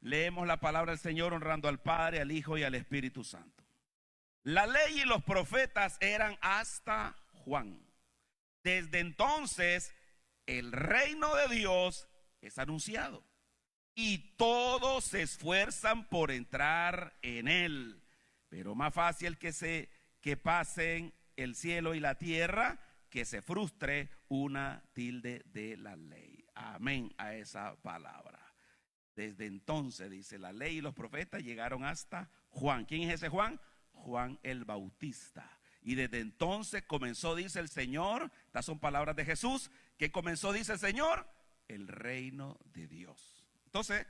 Leemos la palabra del Señor honrando al Padre, al Hijo y al Espíritu Santo. La ley y los profetas eran hasta Juan. Desde entonces el reino de Dios es anunciado y todos se esfuerzan por entrar en él. Pero más fácil que pasen el cielo y la tierra que se frustre una tilde de la ley. Amén a esa palabra. Desde entonces, dice, la ley y los profetas llegaron hasta Juan. ¿Quién es ese Juan? Juan el Bautista. Y desde entonces comenzó, dice el Señor, estas son palabras de Jesús, que comenzó, dice el Señor, el reino de Dios. Entonces,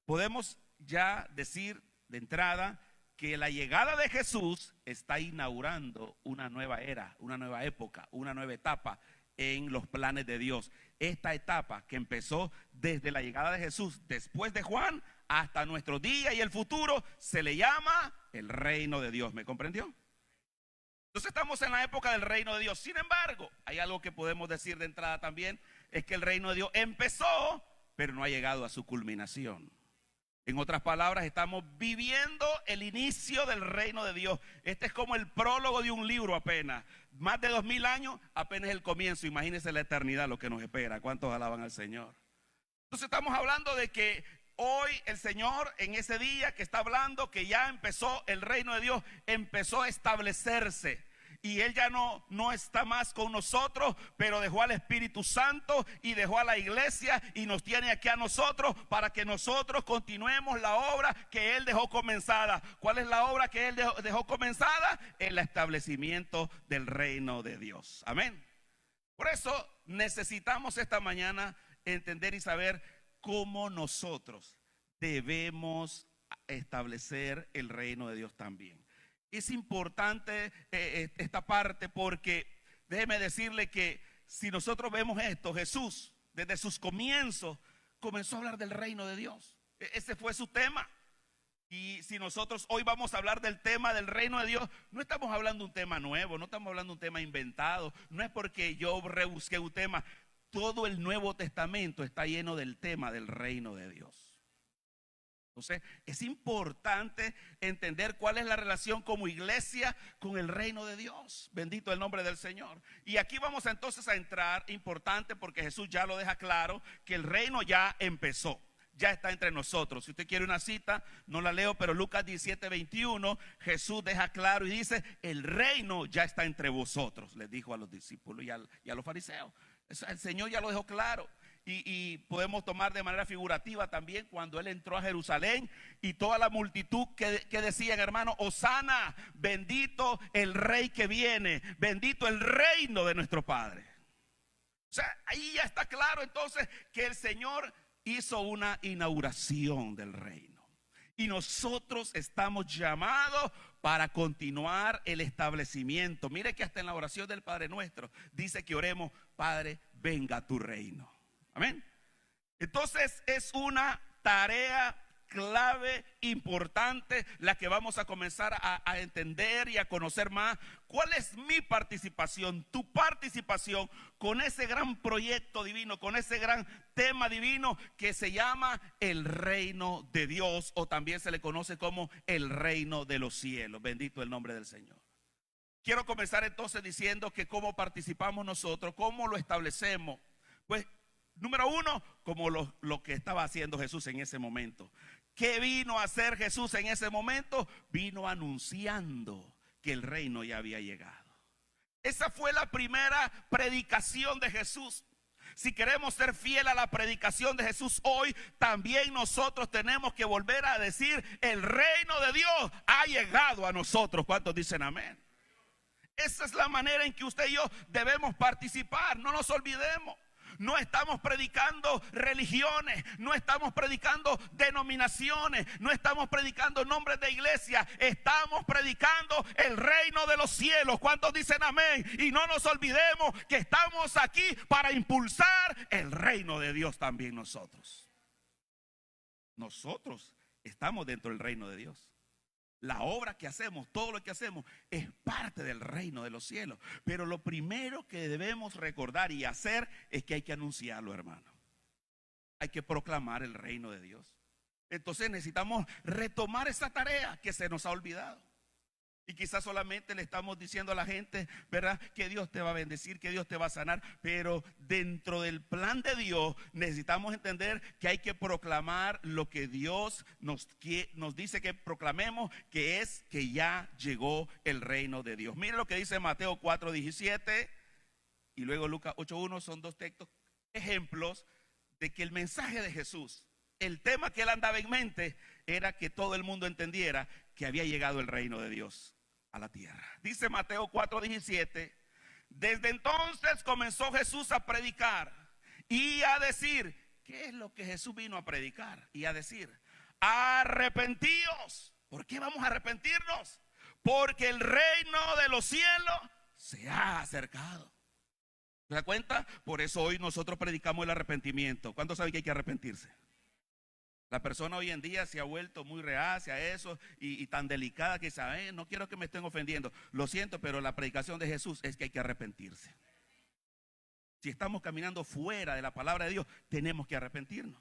podemos ya decir de entrada que la llegada de Jesús está inaugurando una nueva era, una nueva época, una nueva etapa en los planes de Dios. Esta etapa que empezó desde la llegada de Jesús, después de Juan, hasta nuestro día y el futuro, se le llama el reino de Dios. ¿Me comprendió? Entonces estamos en la época del reino de Dios. Sin embargo, hay algo que podemos decir de entrada también, es que el reino de Dios empezó, pero no ha llegado a su culminación. En otras palabras, estamos viviendo el inicio del reino de Dios. Este es como el prólogo de un libro apenas. Más de 2000 años, apenas el comienzo. Imagínense la eternidad, lo que nos espera. ¿Cuántos alaban al Señor? Entonces estamos hablando de que hoy el Señor, en ese día que está hablando, que ya empezó el reino de Dios, empezó a establecerse. Y Él ya no está más con nosotros, pero dejó al Espíritu Santo y dejó a la iglesia y nos tiene aquí a nosotros para que nosotros continuemos la obra que Él dejó comenzada. ¿Cuál es la obra que Él dejó comenzada? El establecimiento del reino de Dios. Amén. Por eso necesitamos esta mañana entender y saber cómo nosotros debemos establecer el reino de Dios también. Es importante esta parte porque déjeme decirle que si nosotros vemos esto, Jesús desde sus comienzos comenzó a hablar del reino de Dios. Ese fue su tema. Y si nosotros hoy vamos a hablar del tema del reino de Dios, no estamos hablando de un tema nuevo, no estamos hablando de un tema inventado, no es porque yo rebusqué un tema. Todo el Nuevo Testamento está lleno del tema del reino de Dios. Entonces es importante entender cuál es la relación como iglesia con el reino de Dios. Bendito el nombre del Señor. Y aquí vamos entonces a entrar, importante porque Jesús ya lo deja claro, que el reino ya empezó, ya está entre nosotros. Si usted quiere una cita, no la leo, pero Lucas 17:21, Jesús deja claro y dice, el reino ya está entre vosotros, les dijo a los discípulos y a los fariseos. El Señor ya lo dejó claro. Y podemos tomar de manera figurativa también cuando Él entró a Jerusalén y toda la multitud que decían, hermano, Hosana, bendito el rey que viene, bendito el reino de nuestro Padre. O sea, ahí ya está claro entonces que el Señor hizo una inauguración del reino. Y nosotros estamos llamados para continuar el establecimiento. Mire que hasta en la oración del Padre Nuestro dice que oremos, Padre, venga tu reino. Amén. Entonces es una tarea clave, importante, la que vamos a comenzar a entender y a conocer más. ¿Cuál es mi participación, tu participación con ese gran proyecto divino, con ese gran tema divino que se llama el reino de Dios, o también se le conoce como el reino de los cielos? Bendito el nombre del Señor. Quiero comenzar entonces diciendo que cómo participamos nosotros, cómo lo establecemos. Pues número uno, como lo que estaba haciendo Jesús en ese momento. ¿Qué vino a hacer Jesús en ese momento? Vino anunciando que el reino ya había llegado. Esa fue la primera predicación de Jesús. Si queremos ser fiel a la predicación de Jesús hoy, también nosotros tenemos que volver a decir, el reino de Dios ha llegado a nosotros. ¿Cuántos dicen amén? Esa es la manera en que usted y yo debemos participar. No nos olvidemos. No estamos predicando religiones, no estamos predicando denominaciones, no estamos predicando nombres de iglesia, estamos predicando el reino de los cielos. ¿Cuántos dicen amén? Y no nos olvidemos que estamos aquí para impulsar el reino de Dios también nosotros. Nosotros estamos dentro del reino de Dios. La obra que hacemos, todo lo que hacemos es parte del reino de los cielos. Pero lo primero que debemos recordar y hacer es que hay que anunciarlo, hermano. Hay que proclamar el reino de Dios. Entonces necesitamos retomar esa tarea que se nos ha olvidado. Y quizás solamente le estamos diciendo a la gente, ¿verdad?, que Dios te va a bendecir, que Dios te va a sanar. Pero dentro del plan de Dios necesitamos entender que hay que proclamar lo que Dios nos dice que proclamemos, que es que ya llegó el reino de Dios. Miren lo que dice Mateo 4:17 y luego Lucas 8:1. Son dos textos, ejemplos de que el mensaje de Jesús, el tema que él andaba en mente, era que todo el mundo entendiera que había llegado el reino de Dios a la tierra. Dice Mateo 4:17: desde entonces comenzó Jesús a predicar y a decir. ¿Qué es lo que Jesús vino a predicar? Y a decir: arrepentíos. ¿Por qué vamos a arrepentirnos? Porque el reino de los cielos se ha acercado. ¿Se da cuenta? Por eso hoy nosotros predicamos el arrepentimiento. ¿Cuántos saben que hay que arrepentirse? La persona hoy en día se ha vuelto muy reacia a eso y tan delicada que dice: no quiero que me estén ofendiendo. Lo siento, pero la predicación de Jesús es que hay que arrepentirse. Si estamos caminando fuera de la palabra de Dios, tenemos que arrepentirnos.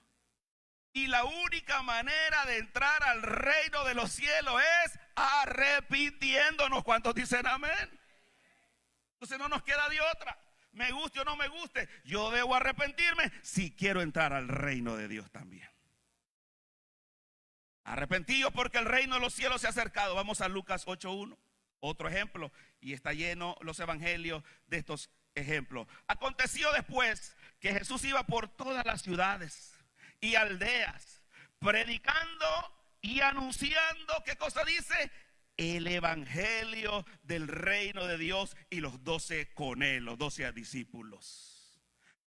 Y la única manera de entrar al reino de los cielos es arrepintiéndonos. ¿Cuántos dicen amén? Entonces no nos queda de otra. Me guste o no me guste, yo debo arrepentirme si quiero entrar al reino de Dios también. Arrepentidos porque el reino de los cielos se ha acercado. Vamos a Lucas 8:1, otro ejemplo, y está lleno los evangelios de estos ejemplos. Aconteció después que Jesús iba por todas las ciudades y aldeas, predicando y anunciando, ¿qué cosa dice? El evangelio del reino de Dios, y los 12 con él, los 12 discípulos.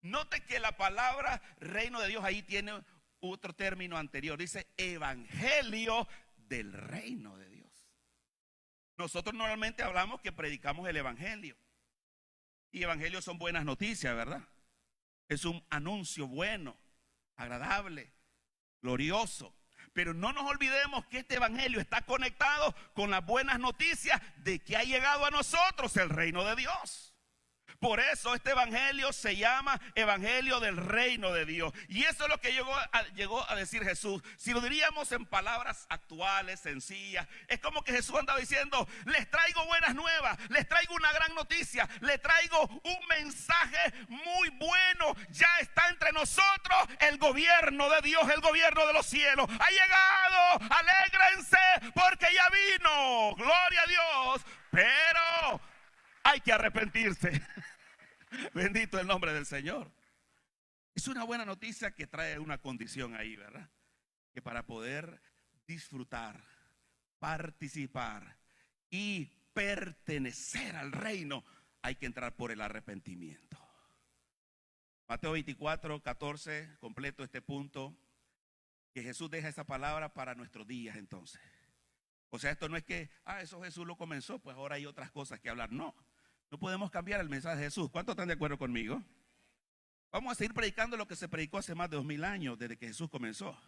Note que la palabra reino de Dios ahí tiene otro término anterior, dice evangelio del reino de Dios. Nosotros normalmente hablamos que predicamos el evangelio, y evangelio son buenas noticias, ¿verdad? Es un anuncio bueno, agradable, glorioso. Pero no nos olvidemos que este evangelio está conectado con las buenas noticias de que ha llegado a nosotros el reino de Dios. Por eso este evangelio se llama evangelio del reino de Dios. Y eso es lo que llegó a decir Jesús. Si lo diríamos en palabras actuales, sencillas, es como que Jesús andaba diciendo: les traigo buenas nuevas, les traigo una gran noticia, les traigo un mensaje muy bueno. Ya está entre nosotros el gobierno de Dios, el gobierno de los cielos. Ha llegado, alégrense porque ya vino. Gloria a Dios. Pero hay que arrepentirse. Bendito el nombre del Señor. Es una buena noticia que trae una condición ahí, ¿verdad? Que para poder disfrutar, participar y pertenecer al reino hay que entrar por el arrepentimiento. Mateo 24:14, completo este punto, que Jesús deja esa palabra para nuestros días entonces. O sea, esto no es que, eso Jesús lo comenzó, pues ahora hay otras cosas que hablar. No. No podemos cambiar el mensaje de Jesús. ¿Cuántos están de acuerdo conmigo? Vamos a seguir predicando lo que se predicó hace más de 2000 años, desde que Jesús comenzó.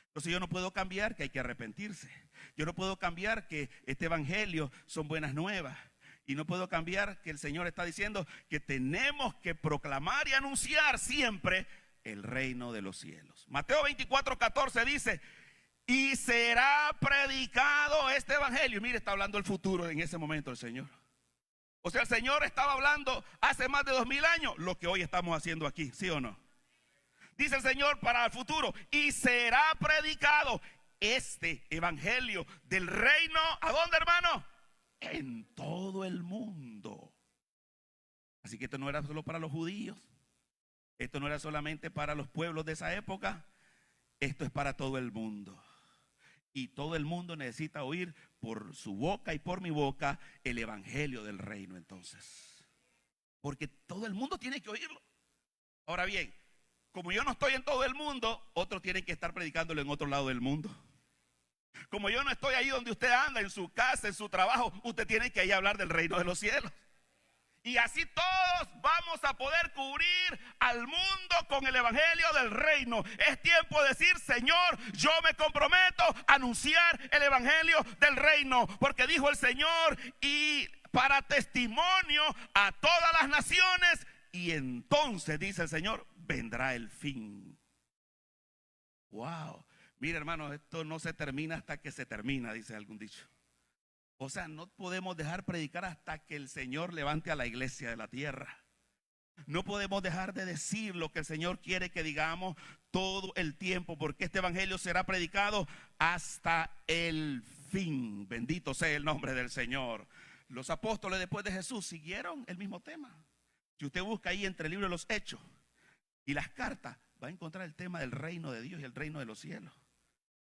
Entonces yo no puedo cambiar que hay que arrepentirse. Yo no puedo cambiar que este evangelio son buenas nuevas. Y no puedo cambiar que el Señor está diciendo que tenemos que proclamar y anunciar siempre el reino de los cielos. Mateo 24:14 dice: y será predicado este evangelio. Mire, está hablando el futuro en ese momento el Señor. O sea, el Señor estaba hablando hace más de 2000 años lo que hoy estamos haciendo aquí, ¿sí o no? Dice el Señor para el futuro: y será predicado este evangelio del reino. ¿A dónde, hermano? En todo el mundo. Así que esto no era solo para los judíos. Esto no era solamente para los pueblos de esa época. Esto es para todo el mundo. Y todo el mundo necesita oír por su boca y por mi boca el evangelio del reino entonces. Porque todo el mundo tiene que oírlo. Ahora bien, como yo no estoy en todo el mundo, otros tienen que estar predicándolo en otro lado del mundo. Como yo no estoy ahí donde usted anda, en su casa, en su trabajo, usted tiene que ir a hablar del reino de los cielos. Y así todos vamos a poder cubrir al mundo con el evangelio del reino. Es tiempo de decir: Señor, yo me comprometo a anunciar el evangelio del reino. Porque dijo el Señor: y para testimonio a todas las naciones. Y entonces, dice el Señor, vendrá el fin. Wow. Mira, hermano, esto no se termina hasta que se termina, dice algún dicho. O sea, no podemos dejar predicar hasta que el Señor levante a la iglesia de la tierra. No podemos dejar de decir lo que el Señor quiere que digamos todo el tiempo, porque este evangelio será predicado hasta el fin. Bendito sea el nombre del Señor. Los apóstoles después de Jesús siguieron el mismo tema. Si usted busca ahí entre el libro de los Hechos y las cartas, va a encontrar el tema del reino de Dios y el reino de los cielos.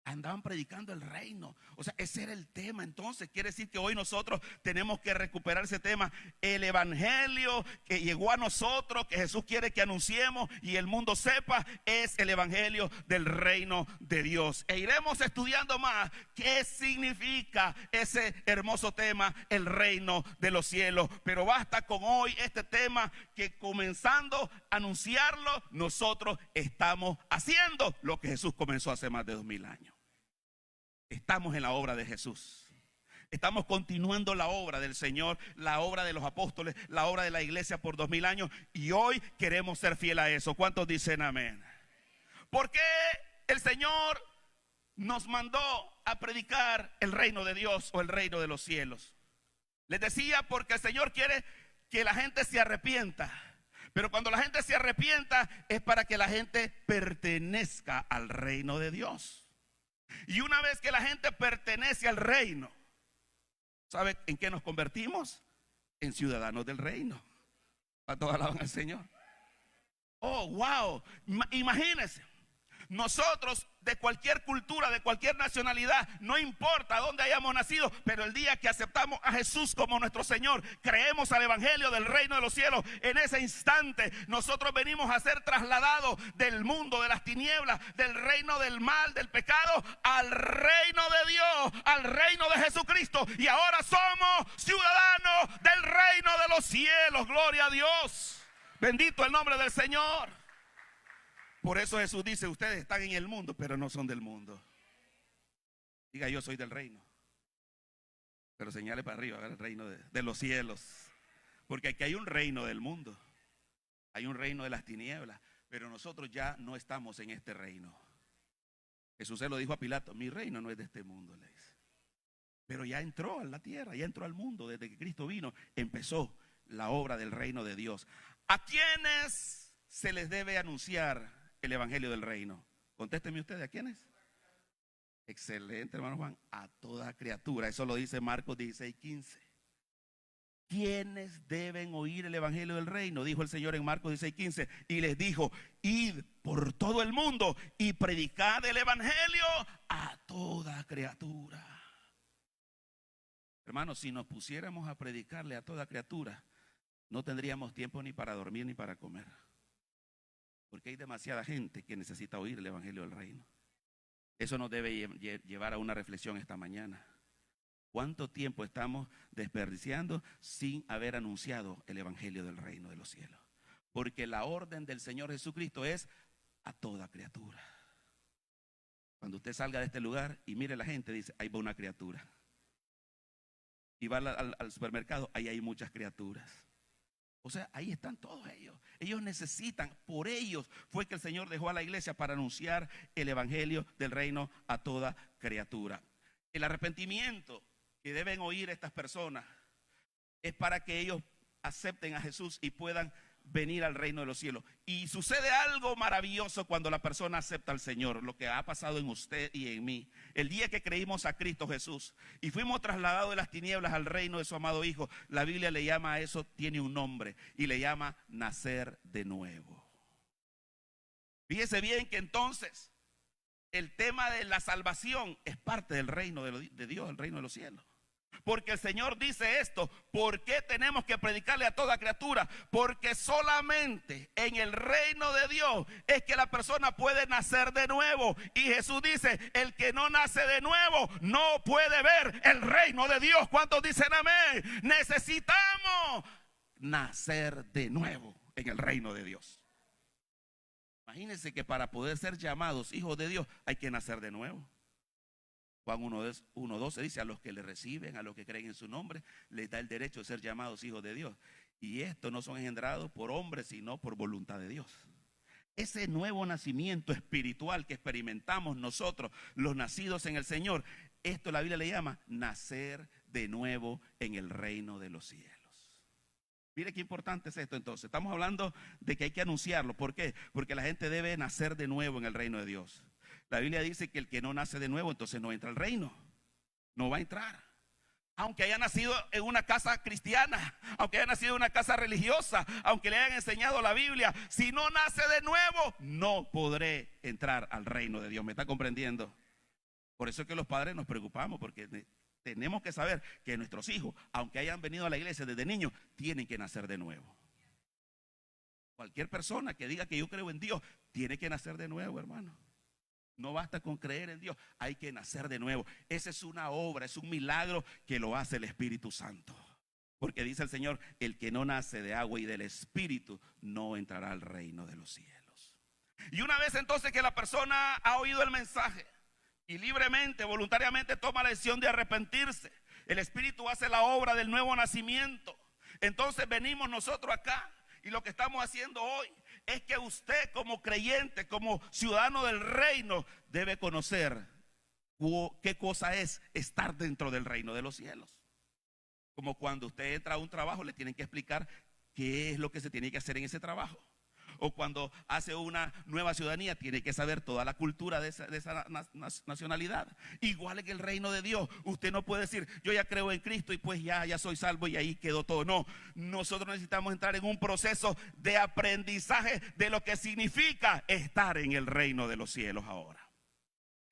Andaban predicando el reino. O sea, ese era el tema. Entonces quiere decir que hoy nosotros tenemos que recuperar ese tema. El evangelio que llegó a nosotros, que Jesús quiere que anunciemos y el mundo sepa, es el evangelio del reino de Dios. E iremos estudiando más qué significa ese hermoso tema, el reino de los cielos. Pero basta con hoy este tema, que comenzando a anunciarlo, nosotros estamos haciendo lo que Jesús comenzó hace más de 2000 años. Estamos en la obra de Jesús. Estamos continuando la obra del Señor, la obra de los apóstoles, la obra de la iglesia por 2000 años. Y hoy queremos ser fieles a eso. ¿Cuántos dicen amén? ¿Por qué el Señor nos mandó a predicar el reino de Dios o el reino de los cielos? Les decía, porque el Señor quiere que la gente se arrepienta. Pero cuando la gente se arrepienta es para que la gente pertenezca al reino de Dios. Y una vez que la gente pertenece al reino, ¿sabe en qué nos convertimos? En ciudadanos del reino. A todos alaban al Señor. Oh, wow. Imagínense. Nosotros, de cualquier cultura, de cualquier nacionalidad, no importa dónde hayamos nacido, pero el día que aceptamos a Jesús como nuestro Señor, creemos al evangelio del reino de los cielos, en ese instante nosotros venimos a ser trasladados del mundo de las tinieblas, del reino del mal, del pecado, al reino de Dios, al reino de Jesucristo, y ahora somos ciudadanos del reino de los cielos. Gloria a Dios. Bendito el nombre del Señor. Por eso Jesús dice, ustedes están en el mundo, pero no son del mundo. Diga, yo soy del reino. Pero señale para arriba, el reino de los cielos. Porque aquí hay un reino del mundo. Hay un reino de las tinieblas. Pero nosotros ya no estamos en este reino. Jesús se lo dijo a Pilato, mi reino no es de este mundo, le dice. Pero ya entró a la tierra, ya entró al mundo. Desde que Cristo vino, empezó la obra del reino de Dios. ¿A quiénes se les debe anunciar el evangelio del reino? Contésteme ustedes, ¿a quiénes? Excelente, hermano Juan. A toda criatura. Eso lo dice Marcos 16:15. ¿Quiénes deben oír el evangelio del reino? Dijo el Señor en Marcos 16:15. Y les dijo, id por todo el mundo y predicad el evangelio a toda criatura. Hermanos, si nos pusiéramos a predicarle a toda criatura, no tendríamos tiempo ni para dormir ni para comer. Porque hay demasiada gente que necesita oír el evangelio del reino. Eso nos debe llevar a una reflexión esta mañana. ¿Cuánto tiempo estamos desperdiciando sin haber anunciado el evangelio del reino de los cielos? Porque la orden del Señor Jesucristo es a toda criatura. Cuando usted salga de este lugar y mire a la gente, dice, ahí va una criatura. Y va al supermercado, ahí hay muchas criaturas. O sea, ahí están todos ellos. Ellos necesitan, por ellos fue que el Señor dejó a la iglesia para anunciar el evangelio del reino a toda criatura. El arrepentimiento que deben oír estas personas es para que ellos acepten a Jesús y puedan venir al reino de los cielos. Y sucede algo maravilloso cuando la persona acepta al Señor, lo que ha pasado en usted y en mí. El día que creímos a Cristo Jesús y fuimos trasladados de las tinieblas al reino de su amado Hijo, la Biblia le llama a eso, tiene un nombre, y le llama nacer de nuevo. Fíjese bien que entonces el tema de la salvación es parte del reino de Dios, el reino de los cielos. Porque el Señor dice esto, ¿por qué tenemos que predicarle a toda criatura? Porque solamente en el reino de Dios es que la persona puede nacer de nuevo. Y Jesús dice, el que no nace de nuevo no puede ver el reino de Dios. ¿Cuántos dicen amén? Necesitamos nacer de nuevo en el reino de Dios. Imagínense que para poder ser llamados hijos de Dios hay que nacer de nuevo. Juan 1:12 dice, a los que le reciben, a los que creen en su nombre, les da el derecho de ser llamados hijos de Dios. Y estos no son engendrados por hombres, sino por voluntad de Dios. ese nuevo nacimiento espiritual que experimentamos nosotros, los nacidos en el Señor, esto la Biblia le llama nacer de nuevo en el reino de los cielos. Mire qué importante es esto entonces. Estamos hablando de que hay que anunciarlo. ¿Por qué? Porque la gente debe nacer de nuevo en el reino de Dios. La Biblia dice que el que no nace de nuevo, entonces no entra al reino. No va a entrar. Aunque haya nacido en una casa cristiana, aunque haya nacido en una casa religiosa, aunque le hayan enseñado la Biblia, si no nace de nuevo, no podré entrar al reino de Dios. ¿Me está comprendiendo? Por eso es que los padres nos preocupamos, porque tenemos que saber que nuestros hijos, aunque hayan venido a la iglesia desde niños, tienen que nacer de nuevo. Cualquier persona que diga que yo creo en Dios, tiene que nacer de nuevo, hermano. No basta con creer en Dios, hay que nacer de nuevo. Esa es una obra, es un milagro que lo hace el Espíritu Santo. Porque dice el Señor, el que no nace de agua y del Espíritu no entrará al reino de los cielos. Y una vez entonces que la persona ha oído el mensaje y libremente, voluntariamente toma la decisión de arrepentirse, el Espíritu hace la obra del nuevo nacimiento. Entonces venimos nosotros acá y lo que estamos haciendo hoy es que usted como creyente, como ciudadano del reino, debe conocer qué cosa es estar dentro del reino de los cielos. Como cuando usted entra a un trabajo, le tienen que explicar qué es lo que se tiene que hacer en ese trabajo. O cuando hace una nueva ciudadanía, tiene que saber toda la cultura de esa nacionalidad. Igual en el reino de Dios, usted no puede decir, yo ya creo en Cristo y pues ya soy salvo y ahí quedó todo. No, nosotros necesitamos entrar en un proceso de aprendizaje de lo que significa estar en el reino de los cielos ahora.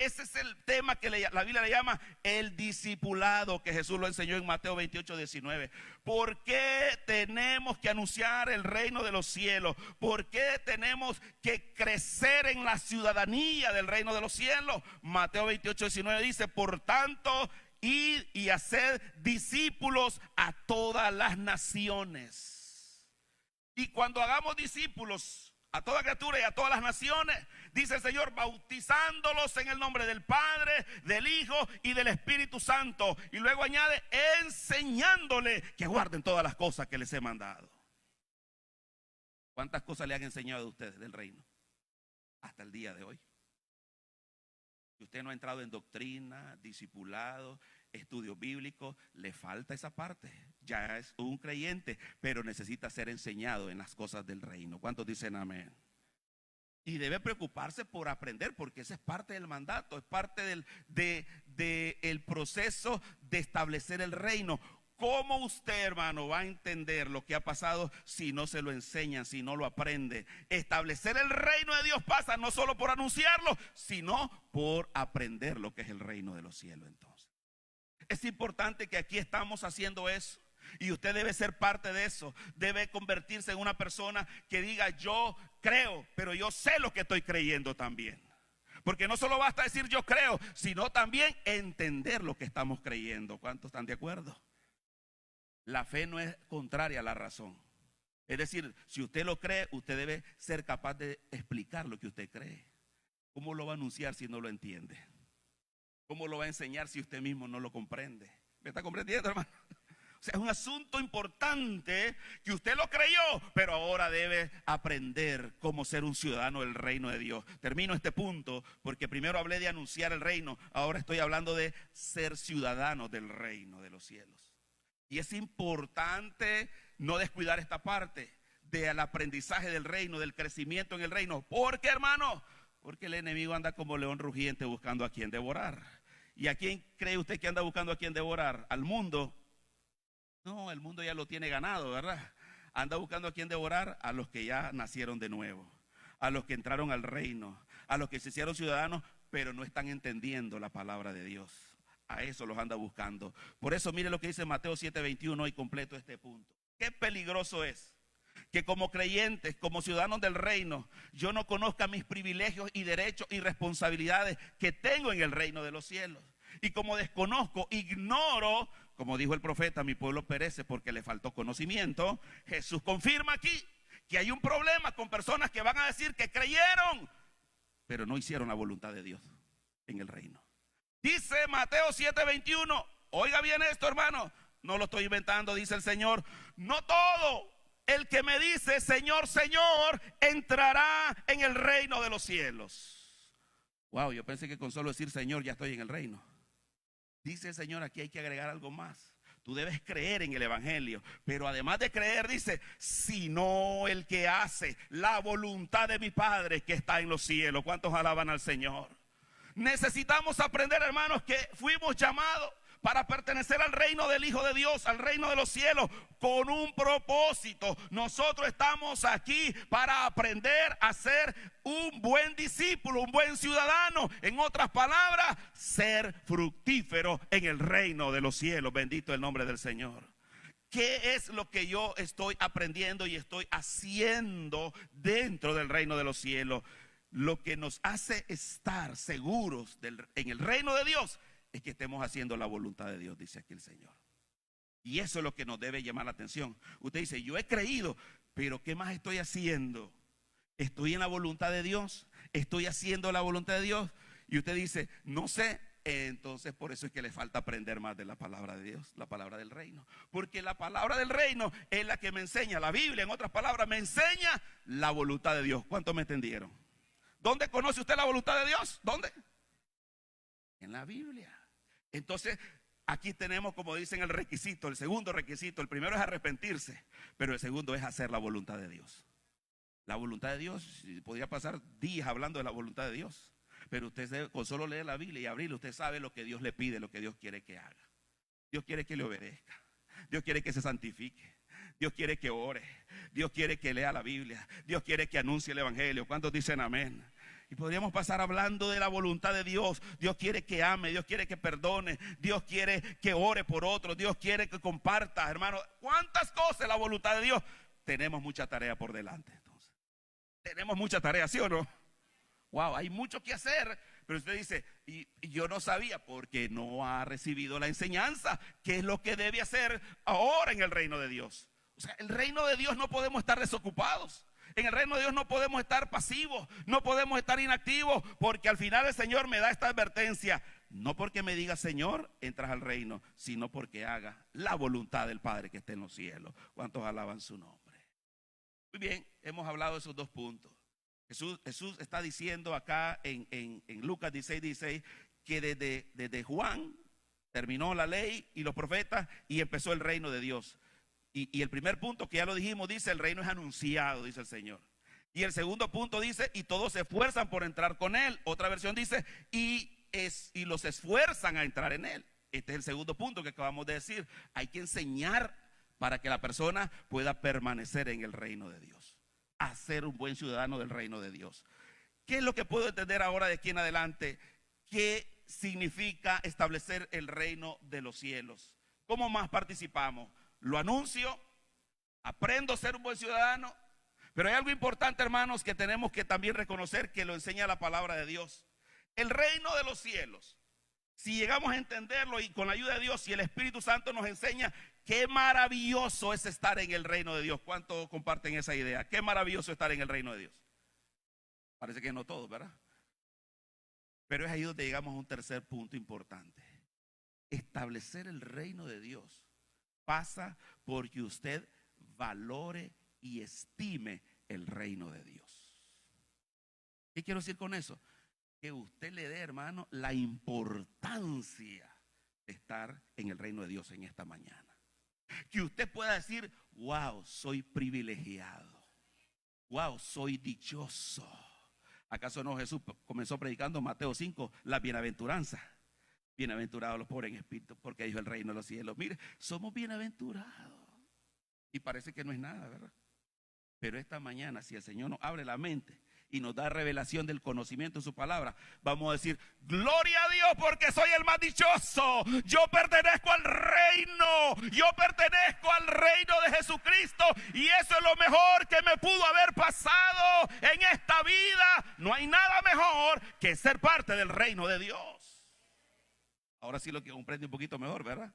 Ese es el tema que la Biblia le llama el discipulado, que Jesús lo enseñó en Mateo 28:19. ¿Por qué tenemos que anunciar el reino de los cielos? ¿Por qué tenemos que crecer en la ciudadanía del reino de los cielos? Mateo 28:19 dice, por tanto, id y haced discípulos a todas las naciones. Y cuando hagamos discípulos a toda criatura y a todas las naciones, dice el Señor, bautizándolos en el nombre del Padre, del Hijo y del Espíritu Santo. Y luego añade, enseñándole que guarden todas las cosas que les he mandado. ¿Cuántas cosas le han enseñado a ustedes del reino hasta el día de hoy? Si usted no ha entrado en doctrina, discipulado, estudio bíblico, le falta esa parte. Ya es un creyente, pero necesita ser enseñado en las cosas del reino. ¿Cuántos dicen amén? Y debe preocuparse por aprender, porque esa es parte del mandato, es parte del proceso de establecer el reino. ¿Cómo usted, hermano, va a entender lo que ha pasado si no se lo enseñan, si no lo aprende? Establecer el reino de Dios pasa no solo por anunciarlo, sino por aprender lo que es el reino de los cielos. Entonces, es importante que aquí estamos haciendo eso. Y usted debe ser parte de eso. Debe convertirse en una persona que diga, yo creo, pero yo sé lo que estoy creyendo también. Porque no solo basta decir yo creo, sino también entender lo que estamos creyendo. ¿Cuántos están de acuerdo? La fe no es contraria a la razón. Es decir, si usted lo cree, usted debe ser capaz de explicar lo que usted cree. ¿Cómo lo va a anunciar si no lo entiende? ¿Cómo lo va a enseñar si usted mismo no lo comprende? ¿Me está comprendiendo, hermano? O sea, es un asunto importante que usted lo creyó, pero ahora debe aprender cómo ser un ciudadano del reino de Dios. Termino este punto porque primero hablé de anunciar el reino, ahora estoy hablando de ser ciudadanos del reino de los cielos. Y es importante no descuidar esta parte del aprendizaje del reino, del crecimiento en el reino. ¿Por qué, hermano? Porque el enemigo anda como león rugiente buscando a quien devorar. ¿Y a quién cree usted que anda buscando a quien devorar? ¿Al mundo? No, el mundo ya lo tiene ganado, ¿verdad? Anda buscando a quien devorar a los que ya nacieron de nuevo, a los que entraron al reino, a los que se hicieron ciudadanos, pero no están entendiendo la palabra de Dios. A eso los anda buscando. Por eso mire lo que dice Mateo 7:21 y completo este punto. Qué peligroso es que como creyentes, como ciudadanos del reino, yo no conozca mis privilegios y derechos y responsabilidades que tengo en el reino de los cielos. Y como desconozco, ignoro, como dijo el profeta, mi pueblo perece porque le faltó conocimiento. Jesús confirma aquí que hay un problema con personas que van a decir que creyeron, pero no hicieron la voluntad de Dios en el reino. Dice Mateo 7:21, oiga bien esto, hermano, no lo estoy inventando, dice el Señor, no el que me dice Señor, Señor, entrará en el reino de los cielos. Wow, yo pensé que con solo decir Señor ya estoy en el reino. Dice el Señor, aquí hay que agregar algo más. Tú debes creer en el evangelio, pero además de creer dice, sino el que hace la voluntad de mi Padre que está en los cielos. ¿Cuántos alaban al Señor? Necesitamos aprender, hermanos, que fuimos llamados para pertenecer al reino del Hijo de Dios, al reino de los cielos, con un propósito. Nosotros estamos aquí para aprender a ser un buen discípulo, un buen ciudadano. En otras palabras, ser fructífero en el reino de los cielos. Bendito el nombre del Señor. ¿Qué es lo que yo estoy aprendiendo y estoy haciendo dentro del reino de los cielos? Lo que nos hace estar seguros en el reino de Dios es que estemos haciendo la voluntad de Dios, dice aquí el Señor. Y eso es lo que nos debe llamar la atención. Usted dice, yo he creído, pero ¿qué más estoy haciendo? ¿Estoy en la voluntad de Dios? ¿Estoy haciendo la voluntad de Dios? Y usted dice, no sé. Entonces por eso es que le falta aprender más de la palabra de Dios, la palabra del reino. Porque la palabra del reino es la que me enseña, la Biblia en otras palabras me enseña la voluntad de Dios. ¿Cuántos me entendieron? ¿Dónde conoce usted la voluntad de Dios? ¿Dónde? En la Biblia. Entonces, aquí tenemos, como dicen, el requisito, el segundo requisito. El primero es arrepentirse, pero el segundo es hacer la voluntad de Dios. La voluntad de Dios, podría pasar días hablando de la voluntad de Dios, pero usted con solo leer la Biblia y abrirla, usted sabe lo que Dios le pide, lo que Dios quiere que haga. Dios quiere que le obedezca. Dios quiere que se santifique. Dios quiere que ore. Dios quiere que lea la Biblia. Dios quiere que anuncie el evangelio. ¿Cuántos dicen amén? Y podríamos pasar hablando de la voluntad de Dios. Dios quiere que ame, Dios quiere que perdone, Dios quiere que ore por otros, Dios quiere que comparta, hermano. ¿Cuántas cosas la voluntad de Dios? Tenemos mucha tarea por delante, entonces. Tenemos mucha tarea, ¿sí o no? Wow, hay mucho que hacer. Pero usted dice, y yo no sabía, porque no ha recibido la enseñanza. ¿Qué es lo que debe hacer ahora en el reino de Dios? O sea, el reino de Dios no podemos estar desocupados. En el reino de Dios no podemos estar pasivos, no podemos estar inactivos, porque al final el Señor me da esta advertencia. No porque me diga Señor, entras al reino, sino porque haga la voluntad del Padre que está en los cielos. ¿Cuántos alaban su nombre? Muy bien, hemos hablado de esos dos puntos. Jesús está diciendo acá en Lucas 16, que desde Juan terminó la ley y los profetas y empezó el reino de Dios. Y el primer punto, que ya lo dijimos, dice el reino es anunciado, dice el Señor. Y el segundo punto dice, y todos se esfuerzan por entrar con él. Otra versión dice, y los esfuerzan a entrar en él. Este es el segundo punto que acabamos de decir. Hay que enseñar para que la persona pueda permanecer en el reino de Dios, a ser un buen ciudadano del reino de Dios. ¿Qué es lo que puedo entender ahora de aquí en adelante? ¿Qué significa establecer el reino de los cielos? ¿Cómo más participamos? Lo anuncio, aprendo a ser un buen ciudadano, pero hay algo importante, hermanos, que tenemos que también reconocer, que lo enseña la palabra de Dios. El reino de los cielos, si llegamos a entenderlo y con la ayuda de Dios y el Espíritu Santo nos enseña, qué maravilloso es estar en el reino de Dios. ¿Cuántos comparten esa idea? Qué maravilloso estar en el reino de Dios. Parece que no todos, ¿verdad? Pero es ahí donde llegamos a un tercer punto importante. Establecer el reino de Dios pasa porque usted valore y estime el reino de Dios. ¿Qué quiero decir con eso? Que usted le dé, hermano, la importancia de estar en el reino de Dios en esta mañana. Que usted pueda decir, wow, soy privilegiado. Wow, soy dichoso. ¿Acaso no Jesús comenzó predicando Mateo 5, la bienaventuranza? Bienaventurados los pobres en espíritu, porque ellos el reino de los cielos. Mire, somos bienaventurados. Y parece que no es nada, ¿verdad? Pero esta mañana, si el Señor nos abre la mente y nos da revelación del conocimiento de su palabra, vamos a decir, gloria a Dios, porque soy el más dichoso. Yo pertenezco al reino. Yo pertenezco al reino de Jesucristo. Y eso es lo mejor que me pudo haber pasado en esta vida. No hay nada mejor que ser parte del reino de Dios. Ahora sí lo que comprende un poquito mejor, ¿verdad?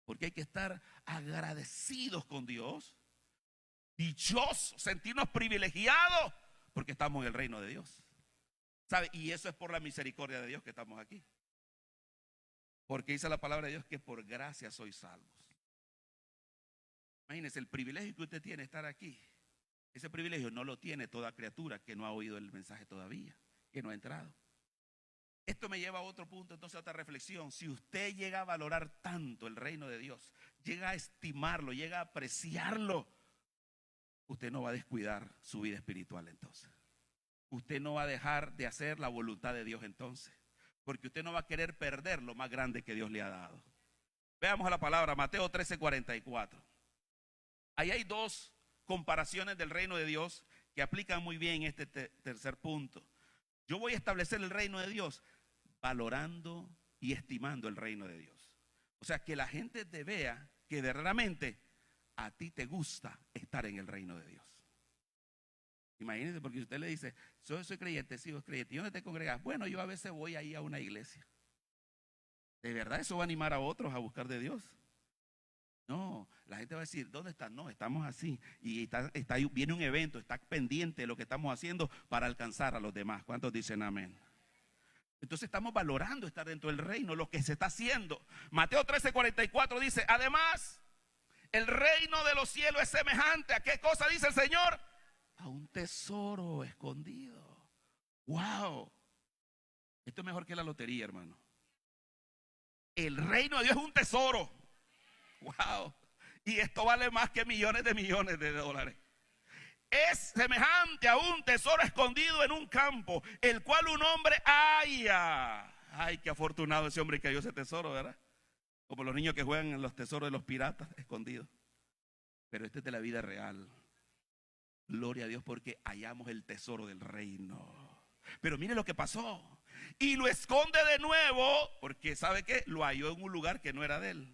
Porque hay que estar agradecidos con Dios, dichosos, sentirnos privilegiados, porque estamos en el reino de Dios. ¿Sabe? Y eso es por la misericordia de Dios que estamos aquí. Porque dice la palabra de Dios que por gracia sois salvos. Imagínense el privilegio que usted tiene de estar aquí. Ese privilegio no lo tiene toda criatura que no ha oído el mensaje todavía, que no ha entrado. Esto me lleva a otro punto, entonces a otra reflexión. Si usted llega a valorar tanto el reino de Dios, llega a estimarlo, llega a apreciarlo, usted no va a descuidar su vida espiritual entonces. Usted no va a dejar de hacer la voluntad de Dios entonces, porque usted no va a querer perder lo más grande que Dios le ha dado. Veamos a la palabra, Mateo 13:44. Ahí hay dos comparaciones del reino de Dios que aplican muy bien este tercer punto. Yo voy a establecer el reino de Dios valorando y estimando el reino de Dios. O sea, que la gente te vea que verdaderamente a ti te gusta estar en el reino de Dios. Imagínense, porque si usted le dice, soy creyente, sí, soy creyente, ¿y dónde te congregas? Bueno, yo a veces voy ahí a una iglesia. ¿De verdad eso va a animar a otros a buscar de Dios? No, la gente va a decir, ¿dónde están? No, estamos así. Y viene un evento, está pendiente de lo que estamos haciendo para alcanzar a los demás. ¿Cuántos dicen amén? Entonces estamos valorando estar dentro del reino, lo que se está haciendo. Mateo 13:44 dice, además, el reino de los cielos es semejante a ¿qué cosa dice el Señor? A un tesoro escondido. ¡Wow! Esto es mejor que la lotería, hermano. El reino de Dios es un tesoro. ¡Wow! Y esto vale más que millones de dólares. Es semejante a un tesoro escondido en un campo, el cual un hombre halla. Ay, qué afortunado ese hombre que halló ese tesoro, ¿verdad? Como los niños que juegan en los tesoros de los piratas escondidos. Pero este es de la vida real. Gloria a Dios porque hallamos el tesoro del reino. Pero mire lo que pasó. Y lo esconde de nuevo, porque ¿sabe qué? Lo halló en un lugar que no era de él.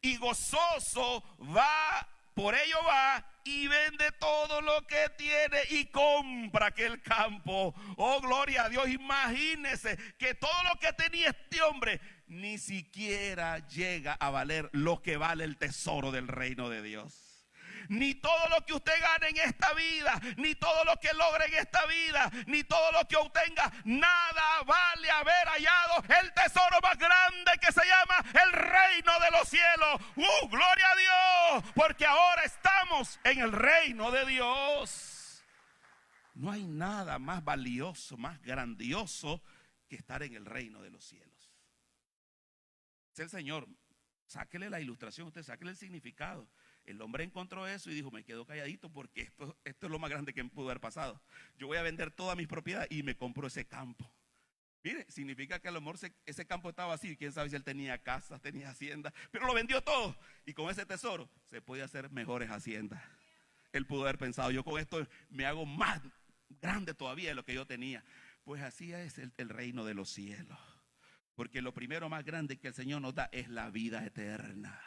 Y gozoso va, por ello va y vende todo lo que tiene y compra aquel campo. Oh, gloria a Dios. Imagínese que todo lo que tenía este hombre ni siquiera llega a valer lo que vale el tesoro del reino de Dios. Ni todo lo que usted gane en esta vida, ni todo lo que logre en esta vida, ni todo lo que obtenga, nada vale haber hallado el tesoro más grande que se llama el reino de los cielos. ¡Gloria a Dios! Porque ahora estamos en el reino de Dios. No hay nada más valioso, más grandioso que estar en el reino de los cielos. Es el Señor. Sáquele la ilustración, usted sáquele el significado. El hombre encontró eso y dijo, me quedo calladito porque esto es lo más grande que me pudo haber pasado. Yo voy a vender todas mis propiedades y me compro ese campo. Mire, significa que a lo mejor ese campo estaba así. Quién sabe si él tenía casas, tenía haciendas, pero lo vendió todo. Y con ese tesoro se podía hacer mejores haciendas. Él pudo haber pensado, yo con esto me hago más grande todavía de lo que yo tenía. Pues así es el reino de los cielos. Porque lo primero más grande que el Señor nos da es la vida eterna.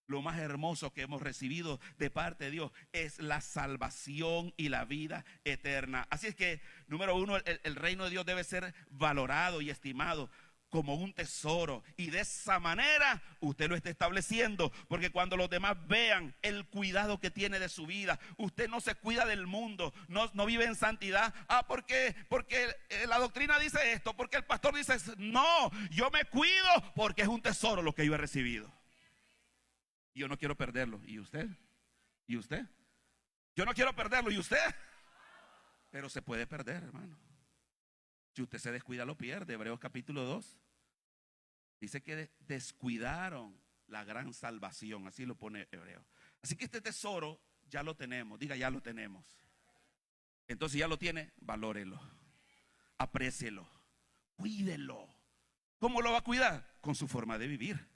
Lo más hermoso que hemos recibido de parte de Dios es la salvación y la vida eterna. Así es que, número uno, el reino de Dios debe ser valorado y estimado como un tesoro. Y de esa manera usted lo está estableciendo. Porque cuando los demás vean el cuidado que tiene de su vida, usted no se cuida del mundo, no vive en santidad. Porque la doctrina dice esto, porque el pastor dice, no, yo me cuido porque es un tesoro lo que yo he recibido. Yo no quiero perderlo. ¿Y usted? ¿Y usted? Yo no quiero perderlo. ¿Y usted? Pero se puede perder, hermano. Si usted se descuida, lo pierde. Hebreos capítulo 2 dice que descuidaron la gran salvación. Así lo pone Hebreo. Así que este tesoro ya lo tenemos. Diga, ya lo tenemos. Entonces ya lo tiene, valórelo, aprécielo, cuídelo. ¿Cómo lo va a cuidar? Con su forma de vivir.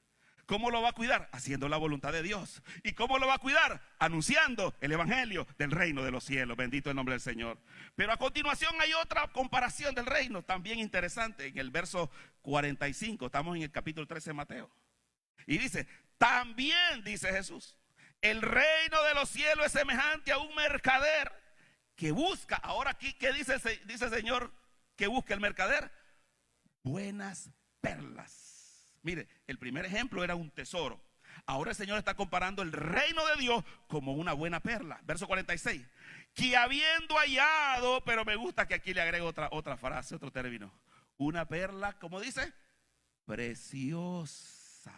¿Cómo lo va a cuidar? Haciendo la voluntad de Dios. ¿Y cómo lo va a cuidar? Anunciando el evangelio del reino de los cielos. Bendito el nombre del Señor. Pero a continuación hay otra comparación del reino también interesante. En el verso 45, estamos en el capítulo 13 de Mateo. Y dice, también dice Jesús, el reino de los cielos es semejante a un mercader que busca. Ahora aquí, ¿qué dice el Señor que busca el mercader? Buenas perlas. Mire, el primer ejemplo era un tesoro. Ahora el Señor está comparando el reino de Dios como una buena perla. Verso 46. Que habiendo hallado, pero me gusta que aquí le agrego otra frase, otro término. Una perla, ¿cómo dice? Preciosa.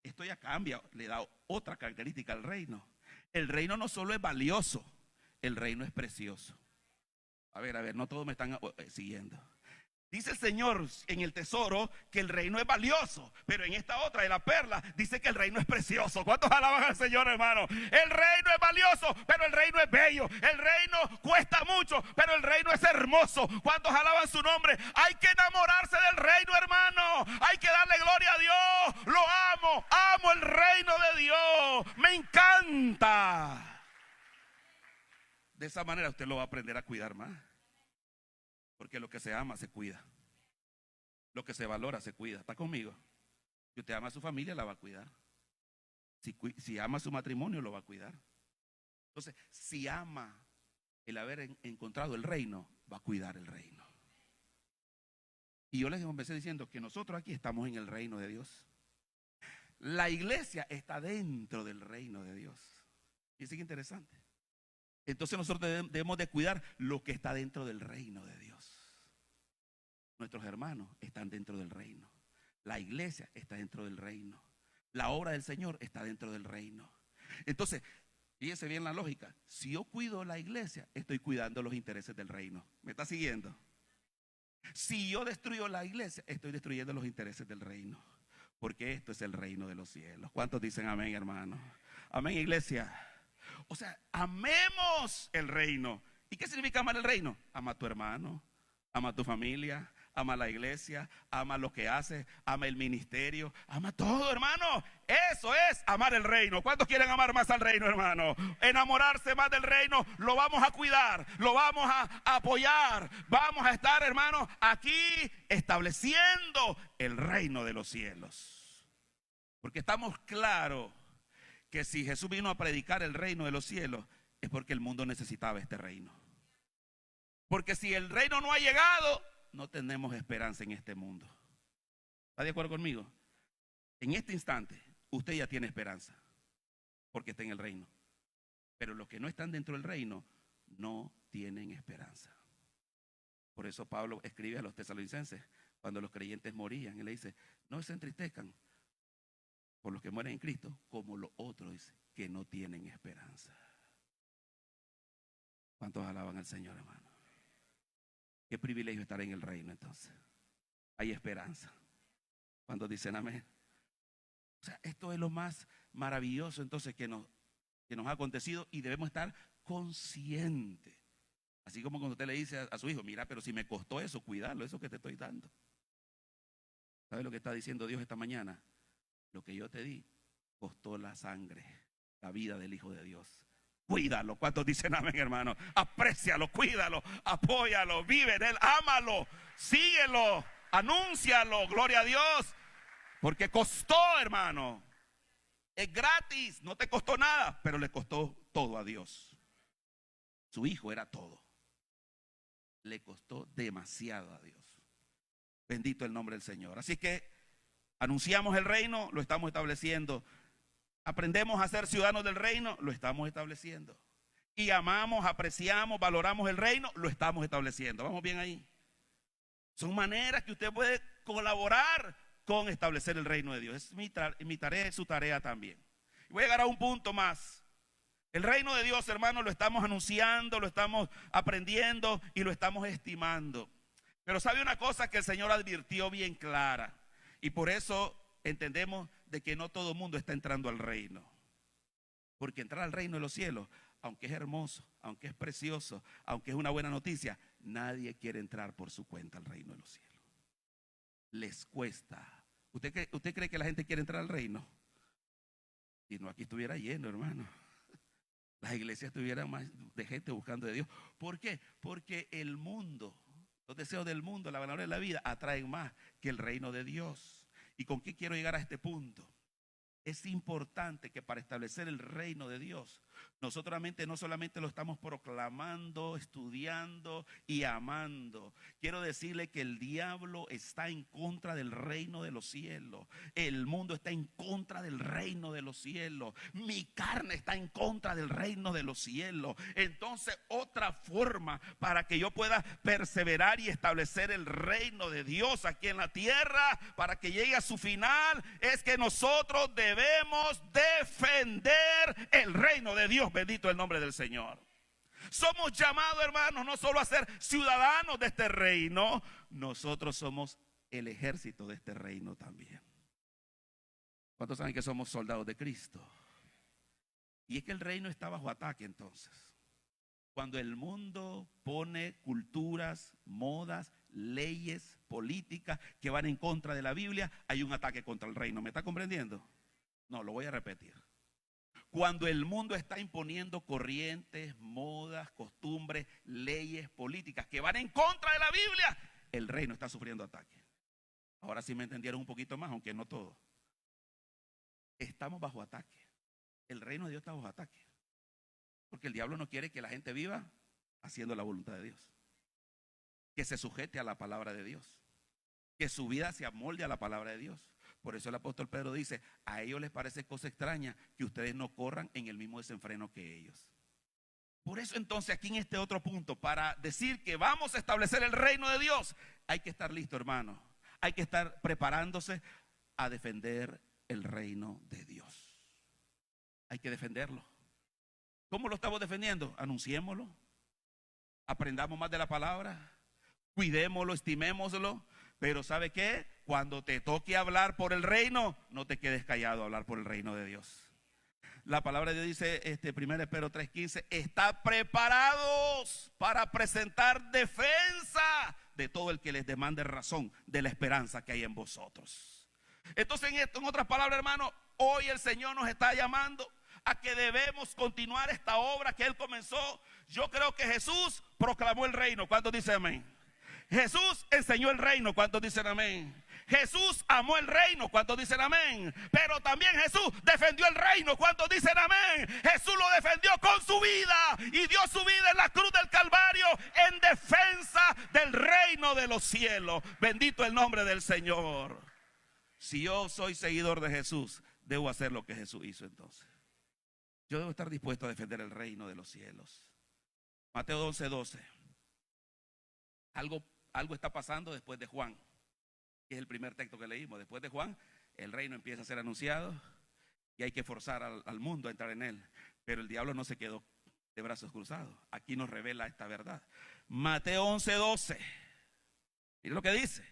esto ya cambia, le da otra característica al reino. El reino no solo es valioso, el reino es precioso. A ver, no todos me están siguiendo. Dice el Señor en el tesoro que el reino es valioso, pero en esta otra de la perla dice que el reino es precioso. ¿Cuántos alaban al Señor, hermano? El reino es valioso, pero el reino es bello. El reino cuesta mucho, pero el reino es hermoso. ¿Cuántos alaban su nombre? Hay que enamorarse del reino, hermano. Hay que darle gloria a Dios. Lo amo el reino de Dios. Me encanta. De esa manera usted lo va a aprender a cuidar más. Porque lo que se ama se cuida. Lo que se valora se cuida. ¿Está conmigo? Si usted ama a su familia, la va a cuidar. Si ama su matrimonio, lo va a cuidar. Entonces, si ama el haber encontrado el reino, va a cuidar el reino. Y yo les empecé diciendo que nosotros aquí estamos en el reino de Dios. La iglesia está dentro del reino de Dios. Y sigue interesante. Entonces nosotros debemos de cuidar lo que está dentro del reino de Dios. Nuestros hermanos están dentro del reino. La iglesia está dentro del reino. La obra del Señor está dentro del reino. Entonces, fíjese bien la lógica. Si yo cuido la iglesia, estoy cuidando los intereses del reino. ¿Me está siguiendo? Si yo destruyo la iglesia, estoy destruyendo los intereses del reino. Porque esto es el reino de los cielos. ¿Cuántos dicen amén, hermano? Amén, iglesia. O sea, amemos el reino. ¿Y qué significa amar el reino? Ama a tu hermano, ama a tu familia, ama a la iglesia, ama lo que haces, ama el ministerio, ama todo, hermano. Eso es amar el reino. ¿Cuántos quieren amar más al reino, hermano? Enamorarse más del reino. Lo vamos a cuidar, lo vamos a apoyar. Vamos a estar, hermano, aquí estableciendo el reino de los cielos. Porque estamos claros que si Jesús vino a predicar el reino de los cielos, es porque el mundo necesitaba este reino. Porque si el reino no ha llegado, no tenemos esperanza en este mundo. ¿Está de acuerdo conmigo? En este instante, usted ya tiene esperanza, porque está en el reino. Pero los que no están dentro del reino, no tienen esperanza. Por eso Pablo escribe a los tesalonicenses, cuando los creyentes morían, él le dice, no se entristezcan por los que mueren en Cristo, como los otros, dice, que no tienen esperanza. ¿Cuántos alaban al Señor, hermano? Qué privilegio estar en el reino entonces. Hay esperanza. ¿Cuántos dicen amén? O sea, esto es lo más maravilloso entonces que nos ha acontecido y debemos estar conscientes. Así como cuando usted le dice a su hijo, mira, pero si me costó eso, cuidarlo, eso que te estoy dando. ¿Sabe lo que está diciendo Dios esta mañana? Lo que yo te di costó la sangre, la vida del Hijo de Dios. Cuídalo. ¿Cuántos dicen amén, hermano? Aprécialo, cuídalo, apóyalo, vive en él, ámalo, síguelo, anúncialo, gloria a Dios. Porque costó, hermano. Es gratis, no te costó nada, pero le costó todo a Dios. Su Hijo era todo. Le costó demasiado a Dios. Bendito el nombre del Señor. Así que anunciamos el reino, lo estamos estableciendo. Aprendemos a ser ciudadanos del reino, lo estamos estableciendo. Y amamos, apreciamos, valoramos el reino, lo estamos estableciendo. ¿Vamos bien ahí? Son maneras que usted puede colaborar con establecer el reino de Dios. Es mi tarea, es su tarea también. Y voy a llegar a un punto más. El reino de Dios, hermanos, lo estamos anunciando, lo estamos aprendiendo y lo estamos estimando. Pero sabe una cosa que el Señor advirtió bien clara. Y por eso entendemos de que no todo el mundo está entrando al reino. Porque entrar al reino de los cielos, aunque es hermoso, aunque es precioso, aunque es una buena noticia, nadie quiere entrar por su cuenta al reino de los cielos. Les cuesta. ¿Usted cree que la gente quiere entrar al reino? Si no, aquí estuviera lleno, hermano. Las iglesias estuvieran más de gente buscando de Dios. ¿Por qué? Porque el mundo, los deseos del mundo, la vanagloria de la vida atraen más que el reino de Dios. ¿Y con qué quiero llegar a este punto? Es importante que para establecer el reino de Dios, nosotros no solamente lo estamos proclamando, estudiando y amando. Quiero decirle que el diablo está en contra del reino de los cielos. El mundo está en contra del reino de los cielos. Mi carne está en contra del reino de los cielos. Entonces, otra forma para que yo pueda perseverar y establecer el reino de Dios aquí en la tierra, para que llegue a su final, es que nosotros debemos debemos defender el reino de Dios. Bendito el nombre del Señor. Somos llamados, hermanos, no solo a ser ciudadanos de este reino, nosotros somos el ejército de este reino también. ¿Cuántos saben que somos soldados de Cristo? Y es que el reino está bajo ataque entonces. Cuando el mundo pone culturas, modas, leyes, políticas que van en contra de la Biblia, hay un ataque contra el reino. ¿Me está comprendiendo? No, lo voy a repetir. Cuando el mundo está imponiendo corrientes, modas, costumbres, leyes, políticas que van en contra de la Biblia, el reino está sufriendo ataque. Ahora sí me entendieron un poquito más, aunque no todo. Estamos bajo ataque. El reino de Dios está bajo ataque. Porque el diablo no quiere que la gente viva haciendo la voluntad de Dios. Que se sujete a la palabra de Dios. Que su vida se amolde a la palabra de Dios. Por eso el apóstol Pedro dice, a ellos les parece cosa extraña que ustedes no corran en el mismo desenfreno que ellos. Por eso entonces aquí en este otro punto, para decir que vamos a establecer el reino de Dios, hay que estar listo, hermano. Hay que estar preparándose a defender el reino de Dios. Hay que defenderlo. ¿Cómo lo estamos defendiendo? Anunciémoslo. Aprendamos más de la palabra. Cuidémoslo, estimémoslo. Pero ¿sabe qué? Cuando te toque hablar por el reino, no te quedes callado a hablar por el reino de Dios. La palabra de Dios dice, 1 Pedro 3:15, está preparados para presentar defensa de todo el que les demande razón de la esperanza que hay en vosotros. Entonces, en otras palabras, hermano, hoy el Señor nos está llamando a que debemos continuar esta obra que Él comenzó. Yo creo que Jesús proclamó el reino. ¿Cuántos dicen amén? Jesús enseñó el reino. ¿Cuántos dicen amén? Jesús amó el reino. ¿Cuántos dicen amén? Pero también Jesús defendió el reino. ¿Cuántos dicen amén? Jesús lo defendió con su vida y dio su vida en la cruz del Calvario en defensa del reino de los cielos. Bendito el nombre del Señor. Si yo soy seguidor de Jesús, debo hacer lo que Jesús hizo entonces. Yo debo estar dispuesto a defender el reino de los cielos. Mateo 11:12. Algo está pasando después de Juan, que es el primer texto que leímos. Después de Juan, el reino empieza a ser anunciado y hay que forzar al mundo a entrar en él. Pero el diablo no se quedó de brazos cruzados. Aquí nos revela esta verdad. Mateo 11:12. Mire lo que dice.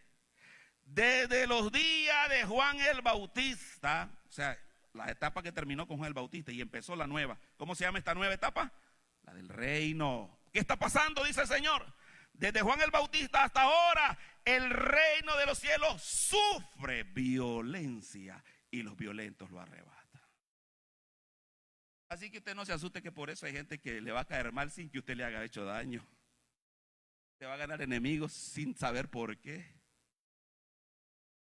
Desde los días de Juan el Bautista, o sea, la etapa que terminó con Juan el Bautista y empezó la nueva. ¿Cómo se llama esta nueva etapa? La del reino. ¿Qué está pasando? Dice el Señor. Desde Juan el Bautista hasta ahora, el reino de los cielos sufre violencia y los violentos lo arrebatan. Así que usted no se asuste que por eso hay gente que le va a caer mal sin que usted le haya hecho daño. Te va a ganar enemigos sin saber por qué.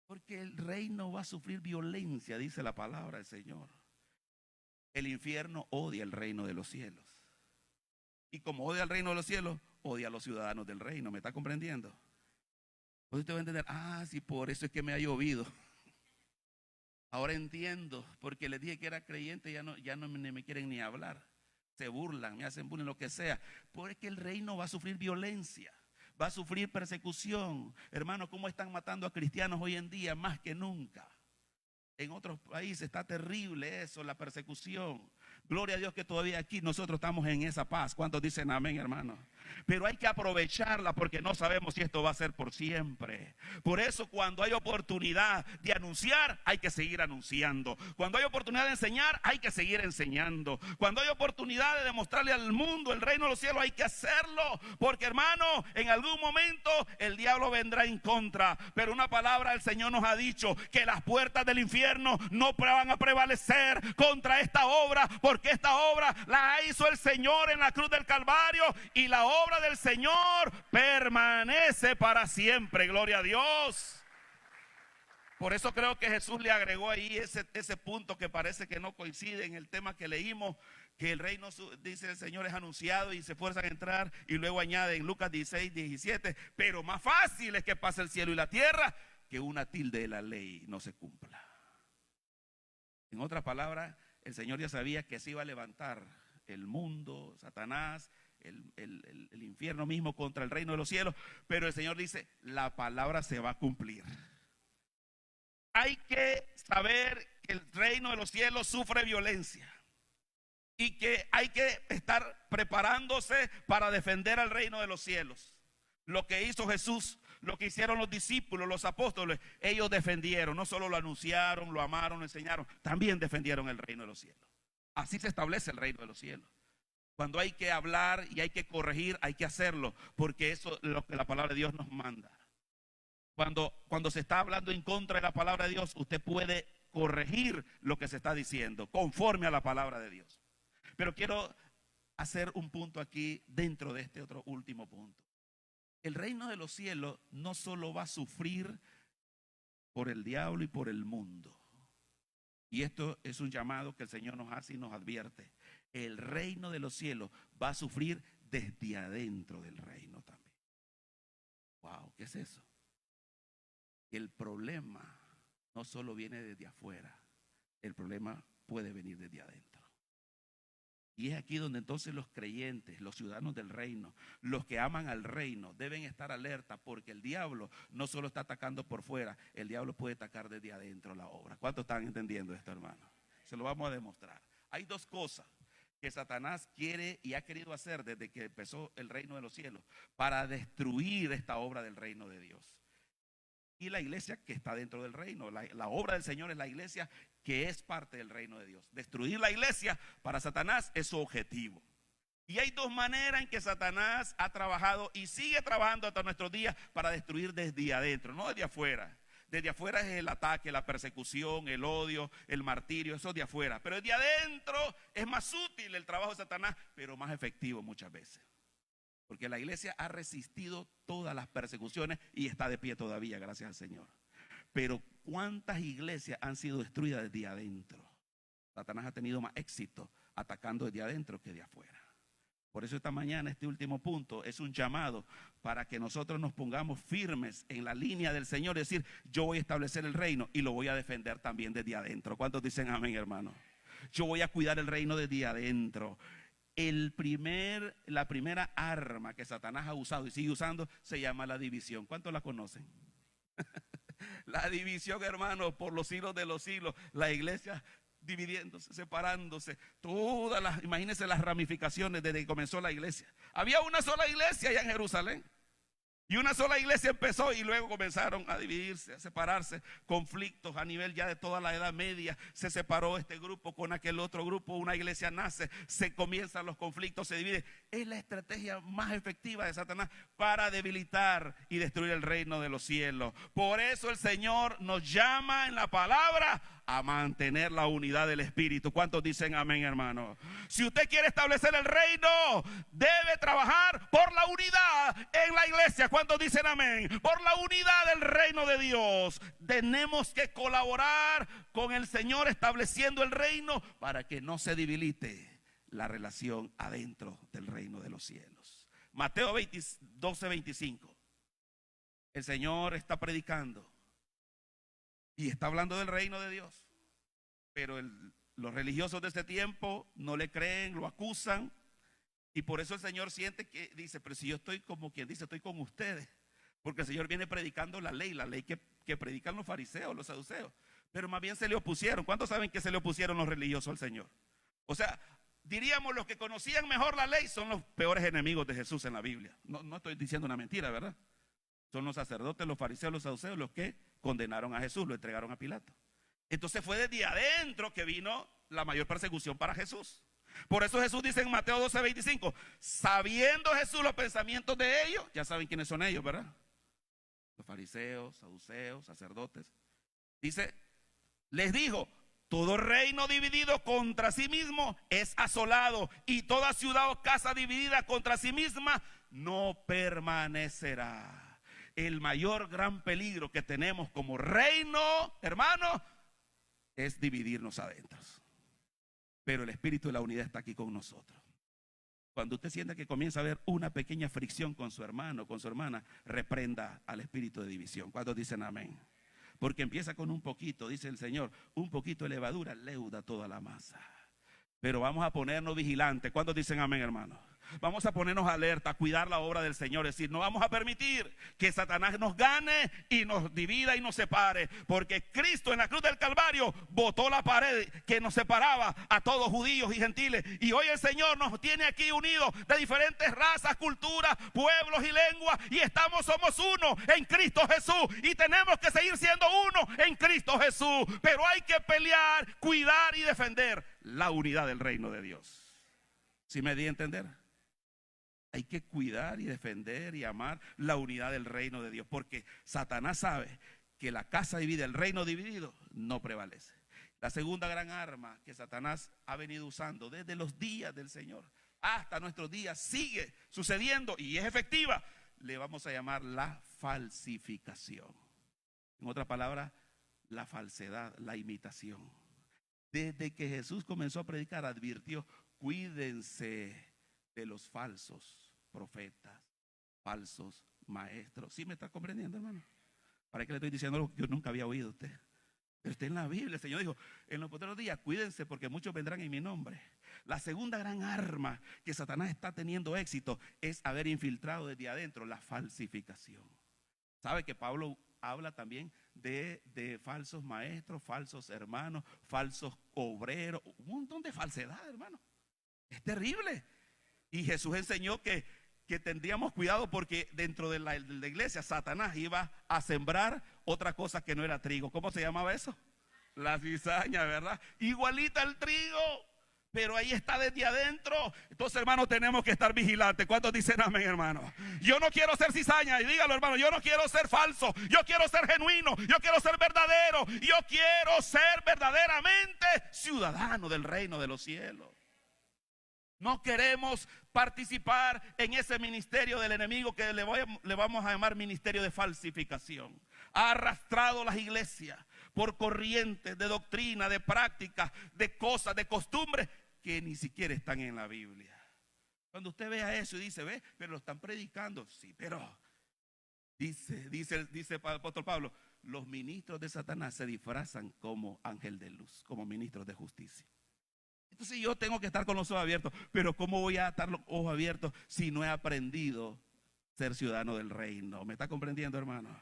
Porque el reino va a sufrir violencia, dice la palabra del Señor. El infierno odia el reino de los cielos. Y como odia el reino de los cielos, odia a los ciudadanos del reino. ¿Me está comprendiendo? Pues usted va a entender, sí, por eso es que me ha llovido. Ahora entiendo, porque les dije que era creyente, ya no me quieren ni hablar. Se burlan, me hacen bullying, lo que sea. Porque el reino va a sufrir violencia. Va a sufrir persecución. Hermano, ¿cómo están matando a cristianos hoy en día? Más que nunca. En otros países está terrible eso, la persecución. Gloria a Dios que todavía aquí nosotros estamos en esa paz. ¿Cuántos dicen amén, hermano? Pero hay que aprovecharla porque no sabemos si esto va a ser por siempre. Por eso cuando hay oportunidad de anunciar, hay que seguir anunciando. Cuando hay oportunidad de enseñar, hay que seguir enseñando. Cuando hay oportunidad de demostrarle al mundo el reino de los cielos, hay que hacerlo. Porque, hermano, en algún momento el diablo vendrá en contra. Pero una palabra del Señor nos ha dicho que las puertas del infierno no van a prevalecer contra esta obra, porque esta obra la hizo el Señor en la cruz del Calvario y la obra del Señor permanece para siempre. Gloria a Dios. Por eso creo que Jesús le agregó ahí ese punto que parece que no coincide en el tema que leímos, que el reino, dice el Señor, es anunciado y se fuerzan a entrar, y luego añade en Lucas 16:17, pero más fácil es que pase el cielo y la tierra que una tilde de la ley no se cumpla. En otras palabras, el Señor ya sabía que se iba a levantar el mundo, Satanás, el infierno mismo contra el reino de los cielos, pero el Señor dice, la palabra se va a cumplir. hay que saber que el reino de los cielos sufre violencia y que hay que estar preparándose para defender al reino de los cielos. Lo que hizo Jesús, lo que hicieron los discípulos, los apóstoles, ellos defendieron, no solo lo anunciaron, lo amaron, lo enseñaron, también defendieron el reino de los cielos. Así se establece el reino de los cielos. Cuando hay que hablar y hay que corregir, hay que hacerlo, porque eso es lo que la palabra de Dios nos manda. Cuando se está hablando en contra de la palabra de Dios, usted puede corregir lo que se está diciendo, conforme a la palabra de Dios. Pero quiero hacer un punto aquí dentro de este otro último punto. El reino de los cielos no solo va a sufrir por el diablo y por el mundo. Y esto es un llamado que el Señor nos hace y nos advierte. El reino de los cielos va a sufrir desde adentro del reino también. Wow, ¿qué es eso? El problema no solo viene desde afuera, el problema puede venir desde adentro. Y es aquí donde entonces los creyentes, los ciudadanos del reino, los que aman al reino, deben estar alerta, porque el diablo no solo está atacando por fuera, el diablo puede atacar desde adentro la obra. ¿Cuántos están entendiendo esto, hermano? Se lo vamos a demostrar. Hay dos cosas que Satanás quiere y ha querido hacer desde que empezó el reino de los cielos para destruir esta obra del reino de Dios. Y la iglesia que está dentro del reino, la obra del Señor es la iglesia que es parte del reino de Dios. Destruir la iglesia para Satanás es su objetivo. Y hay dos maneras en que Satanás ha trabajado y sigue trabajando hasta nuestros días para destruir desde adentro, no desde afuera. Desde afuera es el ataque, la persecución, el odio, el martirio, eso es de afuera. Pero desde adentro es más útil el trabajo de Satanás, pero más efectivo muchas veces. Porque la iglesia ha resistido todas las persecuciones y está de pie todavía, gracias al Señor. Pero ¿cuántas iglesias han sido destruidas desde adentro? Satanás ha tenido más éxito atacando desde adentro que de afuera. Por eso esta mañana, este último punto es un llamado para que nosotros nos pongamos firmes en la línea del Señor. Es decir, yo voy a establecer el reino y lo voy a defender también desde adentro. ¿Cuántos dicen amén, hermano? Yo voy a cuidar el reino desde adentro. La primera arma que Satanás ha usado y sigue usando se llama la división. ¿Cuántos la conocen? La división, hermano, por los siglos de los siglos. La iglesia dividiéndose, separándose. Imagínense las ramificaciones desde que comenzó la iglesia. Había una sola iglesia allá en Jerusalén. Y una sola iglesia empezó y luego comenzaron a dividirse, a separarse, conflictos a nivel ya de toda la Edad Media. Se separó este grupo con aquel otro grupo, una iglesia nace, se comienzan los conflictos, se divide. Es la estrategia más efectiva de Satanás para debilitar y destruir el reino de los cielos. Por eso el Señor nos llama en la palabra a mantener la unidad del Espíritu. ¿Cuántos dicen amén, hermano? Si usted quiere establecer el reino, debe trabajar por la unidad en la iglesia. ¿Cuántos dicen amén? Por la unidad del reino de Dios. Tenemos que colaborar con el Señor estableciendo el reino para que no se debilite la relación adentro del reino de los cielos. Mateo 12:25. El Señor está predicando y está hablando del reino de Dios, pero los religiosos de este tiempo no le creen, lo acusan, y por eso el Señor siente que dice, pero si yo estoy como quien dice, estoy con ustedes, porque el Señor viene predicando la ley que predican los fariseos, los saduceos, pero más bien se le opusieron. ¿Cuántos saben que se le opusieron los religiosos al Señor? O sea, diríamos los que conocían mejor la ley son los peores enemigos de Jesús en la Biblia. No estoy diciendo una mentira, ¿verdad? Son los sacerdotes, los fariseos, los saduceos los que condenaron a Jesús, lo entregaron a Pilato. Entonces fue desde adentro que vino la mayor persecución para Jesús. Por eso Jesús dice en Mateo 12:25, sabiendo Jesús los pensamientos de ellos, ya saben quiénes son ellos, ¿verdad? Los fariseos, saduceos, sacerdotes. Dice, les dijo, todo reino dividido contra sí mismo es asolado, y toda ciudad o casa dividida contra sí misma no permanecerá. El mayor gran peligro que tenemos como reino, hermano, es dividirnos adentro. Pero el espíritu de la unidad está aquí con nosotros. Cuando usted sienta que comienza a haber una pequeña fricción con su hermano, con su hermana, reprenda al espíritu de división. ¿Cuántos dicen amén? Porque empieza con un poquito, dice el Señor, un poquito de levadura leuda toda la masa. Pero vamos a ponernos vigilantes. ¿Cuántos dicen amén, hermano? Vamos a ponernos alerta, a cuidar la obra del Señor. Es decir, no vamos a permitir que Satanás nos gane y nos divida y nos separe. Porque Cristo en la cruz del Calvario botó la pared que nos separaba a todos, judíos y gentiles. Y hoy el Señor nos tiene aquí unidos de diferentes razas, culturas, pueblos y lenguas. Y somos uno en Cristo Jesús. Y tenemos que seguir siendo uno en Cristo Jesús. Pero hay que pelear, cuidar y defender la unidad del reino de Dios. ¿Sí me di a entender? Hay que cuidar y defender y amar la unidad del reino de Dios, porque Satanás sabe que la casa dividida, el reino dividido, no prevalece. La segunda gran arma que Satanás ha venido usando desde los días del Señor hasta nuestros días sigue sucediendo y es efectiva. Le vamos a llamar la falsificación. En otra palabra, la falsedad, la imitación. Desde que Jesús comenzó a predicar, advirtió: cuídense de los falsos profetas, falsos maestros. ¿Sí me está comprendiendo, hermano? ¿Para qué le estoy diciendo algo que yo nunca había oído a usted? Pero está en la Biblia. El Señor dijo: en los postreros días, cuídense porque muchos vendrán en mi nombre. La segunda gran arma que Satanás está teniendo éxito es haber infiltrado desde adentro la falsificación. ¿Sabe que Pablo habla también de falsos maestros, falsos hermanos, falsos obreros? Un montón de falsedad, hermano. Es terrible. Y Jesús enseñó que tendríamos cuidado porque dentro de la iglesia Satanás iba a sembrar otra cosa que no era trigo. ¿Cómo se llamaba eso? La cizaña, ¿verdad? Igualita al trigo, pero ahí está desde adentro. Entonces, hermano, tenemos que estar vigilantes. ¿Cuántos dicen amén, hermano? Yo no quiero ser cizaña. Y dígalo, hermano, yo no quiero ser falso. Yo quiero ser genuino. Yo quiero ser verdadero. Yo quiero ser verdaderamente ciudadano del reino de los cielos. No queremos participar en ese ministerio del enemigo que le vamos a llamar ministerio de falsificación. Ha arrastrado las iglesias por corrientes de doctrina, de prácticas, de cosas, de costumbres que ni siquiera están en la Biblia. Cuando usted vea eso y dice: ve, pero lo están predicando. Sí, pero dice el apóstol Pablo: los ministros de Satanás se disfrazan como ángel de luz, como ministros de justicia. Entonces yo tengo que estar con los ojos abiertos. Pero ¿cómo voy a estar los ojos abiertos si no he aprendido a ser ciudadano del reino? ¿Me está comprendiendo, hermano?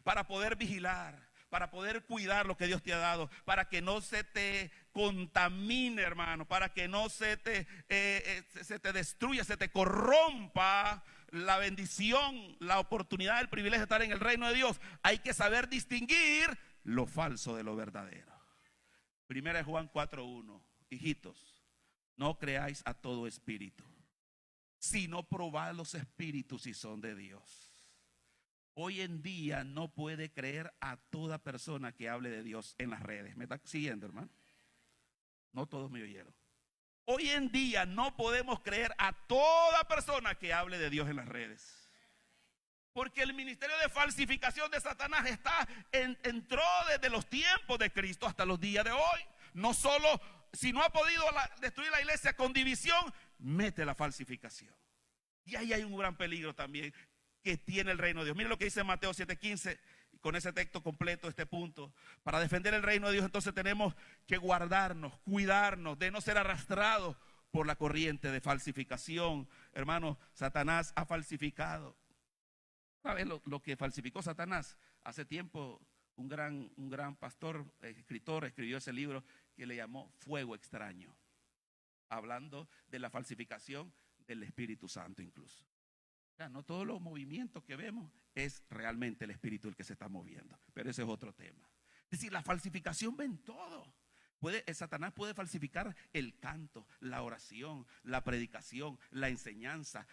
Para poder vigilar, para poder cuidar lo que Dios te ha dado, para que no se te contamine, hermano, para que no se te destruya, se te corrompa la bendición, la oportunidad, el privilegio de estar en el reino de Dios. Hay que saber distinguir lo falso de lo verdadero. Primera de Juan 4:1. Hijitos, no creáis a todo espíritu, sino probad los espíritus si son de Dios. Hoy en día no puede creer a toda persona que hable de Dios en las redes. ¿Me está siguiendo, hermano? No todos me oyeron. Hoy en día no podemos creer a toda persona que hable de Dios en las redes. Porque el ministerio de falsificación de Satanás entró desde los tiempos de Cristo hasta los días de hoy. No solo, si no ha podido destruir la iglesia con división, mete la falsificación. Y ahí hay un gran peligro también que tiene el reino de Dios. Miren lo que dice Mateo 7:15, con ese texto completo, este punto. Para defender el reino de Dios, entonces tenemos que guardarnos, cuidarnos de no ser arrastrados por la corriente de falsificación. Hermanos, Satanás ha falsificado. ¿Saben lo que falsificó Satanás? Hace tiempo un gran pastor, escritor, escribió ese libro que le llamó Fuego Extraño, hablando de la falsificación del Espíritu Santo incluso. O sea, no todos los movimientos que vemos es realmente el Espíritu el que se está moviendo, pero ese es otro tema. Es decir, la falsificación ven todo. Satanás puede falsificar el canto, la oración, la predicación, la enseñanza,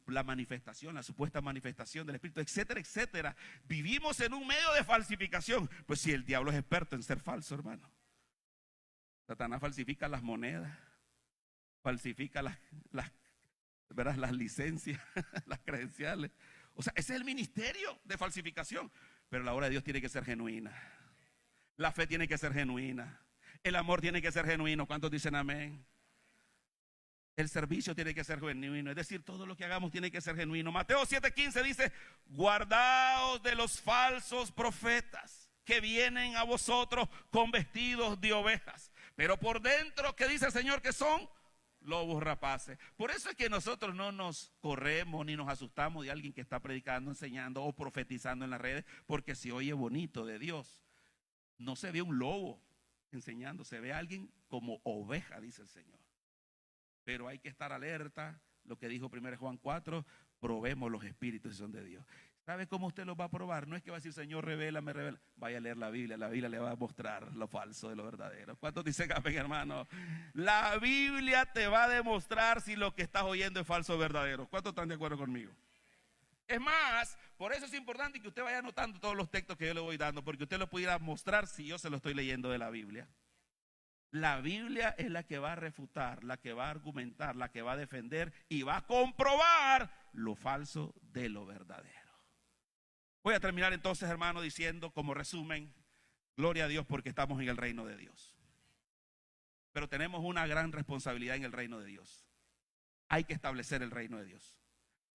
la manifestación, la supuesta manifestación del Espíritu, etcétera, etcétera. Vivimos en un medio de falsificación. Pues si el diablo es experto en ser falso, hermano. Satanás falsifica las monedas, falsifica las licencias, las credenciales. O sea, ese es el ministerio de falsificación. Pero la obra de Dios tiene que ser genuina. La fe tiene que ser genuina. El amor tiene que ser genuino. ¿Cuántos dicen amén? El servicio tiene que ser genuino. Es decir, todo lo que hagamos tiene que ser genuino. Mateo 7:15 dice: guardaos de los falsos profetas que vienen a vosotros con vestidos de ovejas, pero por dentro, ¿qué dice el Señor que son? lobos rapaces. Por eso es que nosotros no nos corremos ni nos asustamos de alguien que está predicando, enseñando o profetizando en las redes, porque se oye bonito de Dios. No se ve un lobo enseñando, se ve a alguien como oveja, dice el Señor. Pero hay que estar alerta, lo que dijo 1 Juan 4, probemos los espíritus si son de Dios. ¿Sabe cómo usted los va a probar? No es que va a decir, Señor, revélame, revela. Vaya a leer la Biblia le va a mostrar lo falso de lo verdadero. ¿Cuántos dicen amén, hermano? La Biblia te va a demostrar si lo que estás oyendo es falso o verdadero. ¿Cuántos están de acuerdo conmigo? Es más, por eso es importante que usted vaya anotando todos los textos que yo le voy dando, porque usted lo pudiera mostrar si yo se lo estoy leyendo de la Biblia. La Biblia es la que va a refutar, la que va a argumentar, la que va a defender y va a comprobar lo falso de lo verdadero. Voy a terminar entonces, hermano, diciendo como resumen, gloria a Dios porque estamos en el reino de Dios. Pero tenemos una gran responsabilidad en el reino de Dios. Hay que establecer el reino de Dios.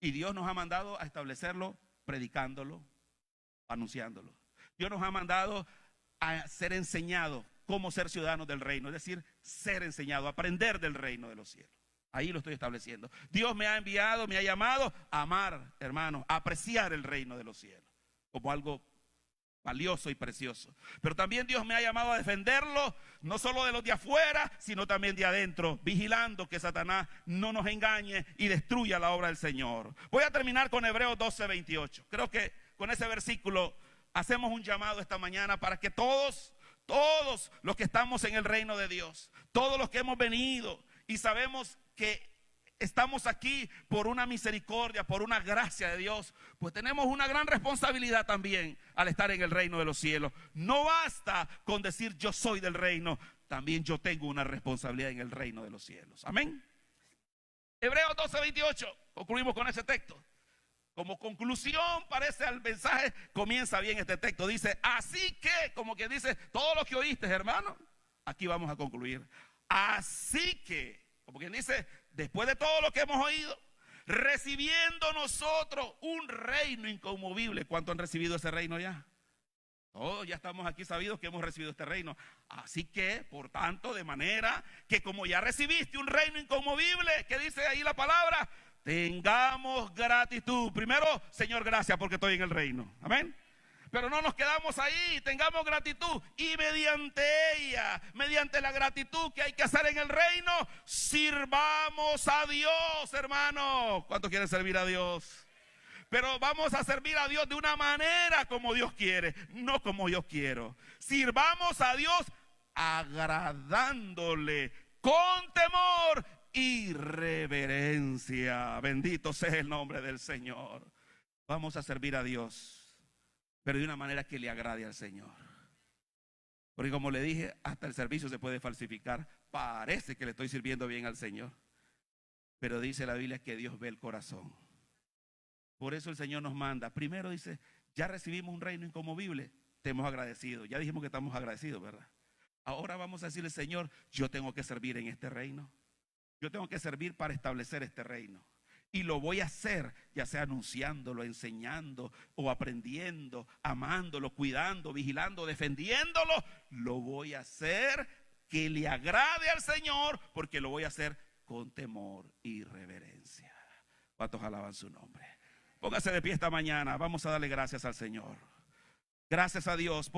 Y Dios nos ha mandado a establecerlo predicándolo, anunciándolo. Dios nos ha mandado a ser enseñados cómo ser ciudadanos del reino, es decir, ser enseñado, aprender del reino de los cielos. Ahí lo estoy estableciendo. Dios me ha enviado, me ha llamado a amar, hermanos, a apreciar el reino de los cielos como algo valioso y precioso. Pero también Dios me ha llamado a defenderlo, no solo de los de afuera, sino también de adentro, vigilando que Satanás no nos engañe y destruya la obra del Señor. Voy a terminar con Hebreos 12:28. Creo que con ese versículo hacemos un llamado esta mañana para que todos los que estamos en el reino de Dios, todos los que hemos venido y sabemos que estamos aquí por una misericordia, por una gracia de Dios, pues tenemos una gran responsabilidad también al estar en el reino de los cielos. No basta con decir yo soy del reino, también yo tengo una responsabilidad en el reino de los cielos. Amén. Hebreos 12:28, concluimos con ese texto. Como conclusión parece al mensaje, comienza bien este texto. Dice, así que, como que dice, todo lo que oíste, hermano, aquí vamos a concluir. Así que, como quien dice, después de todo lo que hemos oído, recibiendo nosotros un reino inconmovible. ¿Cuántos han recibido ese reino ya? Todos ya estamos aquí sabidos que hemos recibido este reino. Así que, por tanto, de manera que como ya recibiste un reino inconmovible, ¿qué dice ahí la palabra? Tengamos gratitud. Primero, Señor, gracias porque estoy en el reino. Amén. Pero no nos quedamos ahí, tengamos gratitud y mediante ella, mediante la gratitud que hay que hacer en el reino, sirvamos a Dios, hermano. ¿Cuántos quieren servir a Dios? Pero vamos a servir a Dios de una manera como Dios quiere, no como yo quiero. Sirvamos a Dios agradándole con temor y reverencia. Bendito sea el nombre del Señor. Vamos a servir a Dios, pero de una manera que le agrade al Señor. Porque como le dije, hasta el servicio se puede falsificar. Parece que le estoy sirviendo bien al Señor, pero dice la Biblia que Dios ve el corazón. Por eso el Señor nos manda. Primero dice, ya recibimos un reino inconmovible, te hemos agradecido. Ya dijimos que estamos agradecidos, ¿verdad? Ahora vamos a decirle, Señor, yo tengo que servir en este reino. Yo tengo que servir para establecer este reino. Y lo voy a hacer, ya sea anunciándolo, enseñando o aprendiendo, amándolo, cuidando, vigilando, defendiéndolo. Lo voy a hacer que le agrade al Señor, porque lo voy a hacer con temor y reverencia. ¿Cuántos alaban su nombre? Póngase de pie esta mañana, vamos a darle gracias al Señor. Gracias a Dios por